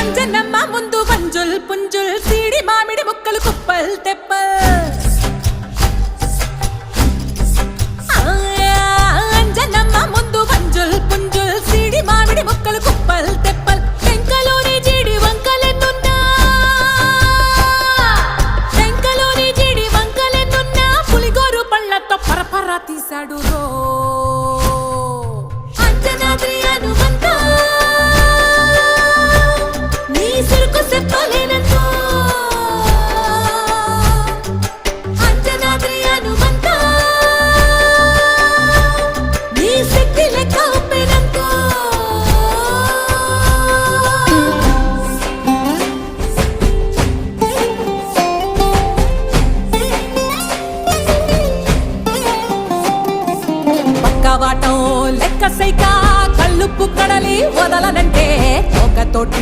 అంజనమ్మ ముందు మంజుల్ పుంజుల్ సీడి మామిడి ముక్కలు కుప్పల్ తెప్పల్ అంజనమ్మ ముందు మంజుల్ పుంజుల్ సీడి మామిడి ముక్కలు కుప్పల్ తెప్పల్ టెంకలోని జీడి వంకలెన్నున్నా టెంకలోని జీడి వంకలెన్నున్నా పులిగోరు పళ్ళతో పరపర తీశాడు రో అంజనాద్రి హనుమంత నీ సిరుకు చెప్పలేనంతో అంజనాద్రి హనుమంత నీ శక్తి లెక్క ఒప్పెనంతో పక్కవాటం లెక్క సైకా కళ్ళుప్పు కడలి వదలనంటే ఒకతోటి